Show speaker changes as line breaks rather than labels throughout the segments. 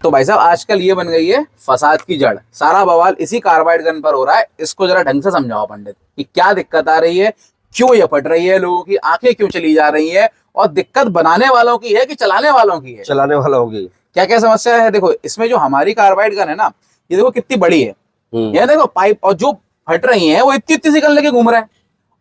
तो भाई साहब आजकल ये बन गई है फसाद की जड़, सारा बवाल इसी कार्बाइड गन पर हो रहा है। इसको जरा ढंग से समझाओ पंडित कि क्या दिक्कत आ रही है, क्यों ये फट रही है, लोगों की आंखें क्यों चली जा रही है, और दिक्कत बनाने वालों की है कि चलाने वालों की है?
चलाने वाला होगी।
क्या क्या समस्या है? देखो इसमें जो हमारी कार्बाइड गन है ना, ये देखो कितनी बड़ी है, ये देखो पाइप, और जो फट रही है वो इतनी इतनी सी गन लेके घूम रहे हैं।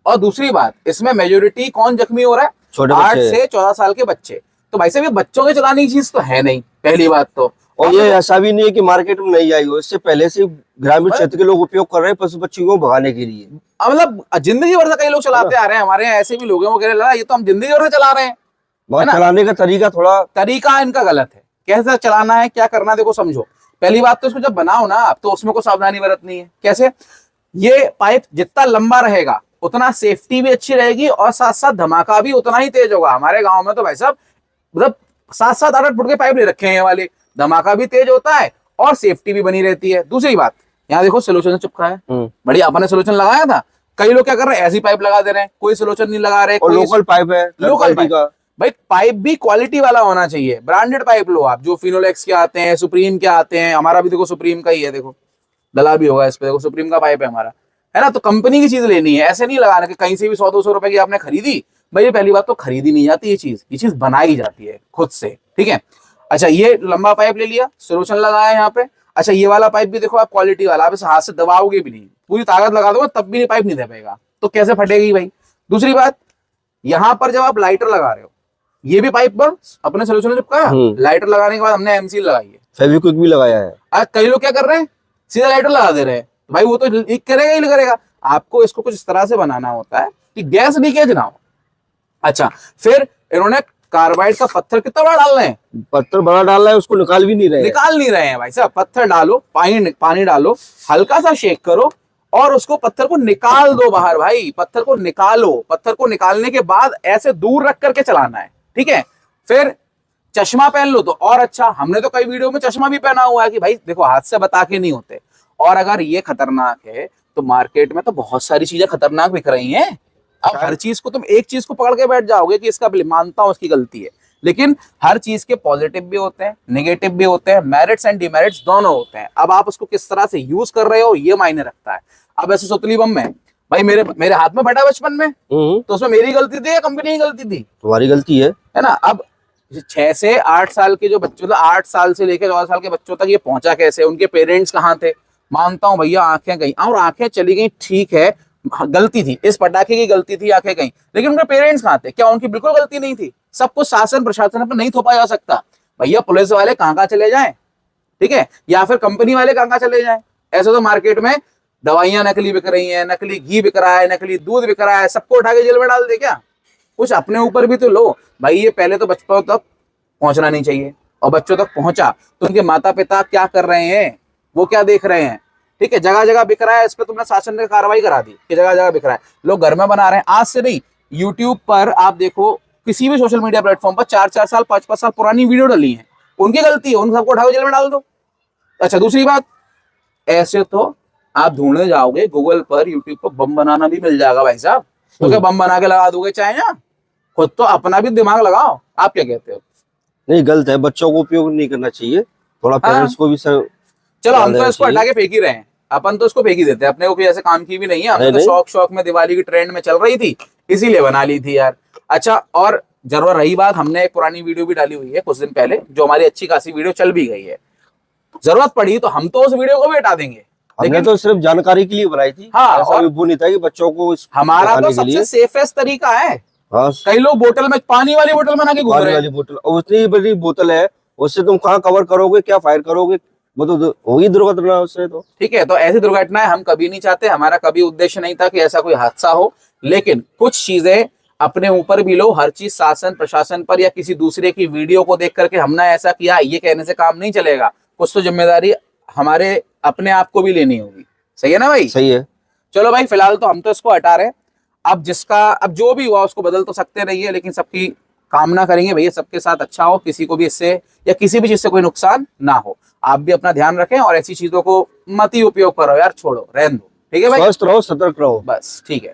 और दूसरी बात, इसमें मेजोरिटी कौन जख्मी हो रहा है?
छोटे
8
बच्चे।
से 14 साल के बच्चे। तो भाई साहब ये बच्चों के चलाने की चीज तो है नहीं, पहली बात तो।
और ये ऐसा भी नहीं है कि मार्केट में नहीं आई हो, इससे पहले से ग्रामीण क्षेत्र के लोग उपयोग कर रहे हैं पशु पक्षियों को भगाने के लिए।
मतलब जिंदगी भर से कई लोग चलाते आ रहे हैं, हमारे यहाँ ऐसे भी लोग हैं, वो कह रहे हैं ये तो हम जिंदगी भर से चला रहे हैं।
मगर चलाने का तरीका थोड़ा
तरीका इनका गलत है। कैसे चलाना है, क्या करना है, देखो समझो। पहली बात तो इसको जब बनाओ ना आप, तो उसमें को सावधानी बरतनी है। कैसे? ये पाइप जितना लंबा रहेगा उतना सेफ्टी भी अच्छी रहेगी, और साथ साथ धमाका भी उतना ही तेज होगा। हमारे गांव में तो भाई साहब मतलब 7-7 8 फुट के पाइप ले रखे हैं ये वाले, धमाका भी तेज होता है और सेफ्टी भी बनी रहती है। दूसरी बात, यहाँ देखो सोल्यूशन चिपका है, बढ़िया अपने सोल्यूशन लगाया था। कई लोग क्या कर रहे हैं, ऐसी पाइप लगा दे रहे हैं, कोई सोल्यूशन नहीं लगा रहे।
और लोकल पाइप है,
लोकल पाइप का भाई, पाइप भी क्वालिटी वाला होना चाहिए, ब्रांडेड पाइप लो आप, जो फिनोलेक्स के आते हैं, सुप्रीम के आते हैं। हमारा भी देखो सुप्रीम का ही है, देखो डला भी होगा इस पे, देखो सुप्रीम का पाइप है हमारा, है ना। तो कंपनी की चीज लेनी है, ऐसे नहीं लगाना कि कहीं से भी 100-200 रुपए की आपने खरीदी। भाई ये पहली बात तो खरीदी नहीं जाती, ये चीज बनाई जाती है खुद से, ठीक है। अच्छा ये लंबा पाइप ले लिया, सोल्यूशन लगाया यहाँ पे। अच्छा ये वाला पाइप भी देखो आप, क्वालिटी वाला, आप इसे हाथ से दबाओगे भी नहीं, पूरी ताकत लगा दोगे तब भी पाइप नहीं दे पाएगा, तो कैसे फटेगी भाई? दूसरी बात, यहाँ पर जब आप लाइटर लगा रहे हो, ये भी पाइप पर अपने सोल्यूशन चिपकाया, लाइटर लगाने के बाद हमने एमसील लगाई है,
फेविक्विक भी लगाया है।
आज कई लोग क्या कर रहे हैं, सीधा लाइटर लगा दे रहे हैं। भाई वो तो लीक करेगा ही करेगा। आपको इसको कुछ इस तरह से बनाना होता है कि गैस लीकेज ना हो। अच्छा फिर इन्होंने कार्बाइड का पत्थर कितना बड़ा डाल रहे हैं,
पत्थर बड़ा डाल रहा है, उसको निकाल भी नहीं रहे
हैं भाई साहब। पत्थर डालो, पानी डालो, हल्का सा शेक करो और उसको पत्थर को निकाल दो बाहर। भाई पत्थर को निकालो, पत्थर को निकालने के बाद ऐसे दूर रख करके चलाना है, ठीक है। फिर चश्मा पहन लो तो और अच्छा, हमने तो कई वीडियो में चश्मा भी पहना हुआ है कि भाई देखो हाथ से बता के नहीं होते। और अगर ये खतरनाक है तो मार्केट में तो बहुत सारी चीजें खतरनाक बिक रही हैं। अब हर चीज को तुम एक चीज को पकड़ के बैठ जाओगे कि इसका मानता हूं इसकी गलती है, लेकिन हर चीज के पॉजिटिव भी होते हैं, नेगेटिव भी होते हैं, मेरिट्स एंड डिमेरिट्स दोनों होते हैं। अब आप उसको किस तरह से यूज कर रहे हो ये मायने रखता है। अब ऐसे सुतली बम में भाई मेरे हाथ में फटा बचपन में, तो उसमें मेरी गलती थी या कंपनी की गलती थी?
तुम्हारी गलती है
ना। अब 6 से 8 साल के जो बच्चे, मतलब 8 साल से लेकर 14 साल के बच्चों तक ये पहुंचा कैसे? उनके पेरेंट्स कहाँ थे? मानता हूं भैया आंखें गई, और आंखें चली गई, ठीक है, गलती थी, इस पटाखे की गलती थी, आंखें गई, लेकिन उनके पेरेंट्स कहाँ थे? क्या उनकी बिल्कुल गलती नहीं थी? सब कुछ शासन प्रशासन पर नहीं थोपा जा सकता। भैया पुलिस वाले कहाँ चले जाएं, ठीक है, या फिर कंपनी वाले कहाँ चले जाएं। ऐसे तो मार्केट में दवाइयां नकली बिक रही हैं, नकली घी बिक रहा है, नकली दूध बिक रहा है, सबको उठा के जेल में डाल दे क्या? कुछ अपने ऊपर भी तो लो भाई। ये पहले तो बच्चों तक पहुंचना नहीं चाहिए, और बच्चों तक पहुंचा तो उनके माता पिता क्या कर रहे हैं, वो क्या देख रहे हैं, ठीक है। जगह जगह बिक रहा है, इस पर तुमने शासन ने कार्रवाई करा दी कि जगह जगह बिक रहा है, लोग घर में बना रहे हैं। आज से नहीं, यूट्यूब पर आप देखो, किसी भी सोशल मीडिया प्लेटफॉर्म पर 4-4 साल 5-5 साल पुरानी वीडियो डली है, उनकी गलती है, उन सबको उठाओ जेल में डाल दो। अच्छा दूसरी बात, ऐसे तो आप ढूंढने जाओगे गूगल पर, यूट्यूब पर, बम बनाना भी मिल जाएगा भाई साहब। तो क्या बम बना के लगा दोगे चाहे? ना, खुद तो अपना भी दिमाग लगाओ। आप क्या कहते हो?
नहीं गलत है, बच्चों को उपयोग नहीं करना चाहिए, थोड़ा पेरेंट्स को भी
चलो हम तो इसको हटा के फेंक ही रहे हैं, अपन तो इसको फेंक ही देते हैं, अपने को कोई ऐसे काम की भी नहीं है। हमने तो शौक में दिवाली की ट्रेंड में चल रही थी इसीलिए बना ली थी यार। अच्छा और जरूर रही बात, हमने एक पुरानी वीडियो भी डाली हुई है कुछ दिन पहले, जो हमारी अच्छी खासी वीडियो चल भी गई है। जरूरत पड़ी तो हम तो उस वीडियो को भी हटा देंगे,
लेकिन तो सिर्फ जानकारी के लिए बनाई थी।
हाँ,
ऐसा वो नहीं था कि बच्चों को
हमारा तो सबसे सेफेस्ट तरीका है।
हाँ,
कई लोग बोतल में, पानी वाली बोतल बना के घूम रहे हैं,
बोतल, उतनी बड़ी बोतल है, उससे तुम कहाँ कवर करोगे, क्या फायर करोगे, वो तो होगी दुर्घटना उससे तो।
ठीक है, तो ऐसी दुर्घटनाएं हम कभी नहीं चाहते, हमारा कभी उद्देश्य नहीं था कि ऐसा कोई हादसा हो। लेकिन कुछ चीजें अपने ऊपर भी लो, हर चीज शासन प्रशासन पर या किसी दूसरे की वीडियो को देख करके हमने ऐसा किया ये कहने से काम नहीं चलेगा। कुछ तो जिम्मेदारी हमारे अपने आप को भी लेनी होगी। सही है ना भाई?
सही है।
चलो भाई फिलहाल तो हम तो इसको हटा रहे हैं। अब जो भी हुआ उसको बदल तो सकते नहीं है, लेकिन सबकी कामना करेंगे भैया सबके साथ अच्छा हो, किसी को भी इससे या किसी भी चीज से कोई नुकसान ना हो। आप भी अपना ध्यान रखें और ऐसी चीजों को मत ही उपयोग करो यार, छोड़ो, रहने दो, ठीक है भाई?
स्वस्थ रहो, सतर्क रहो,
बस ठीक है।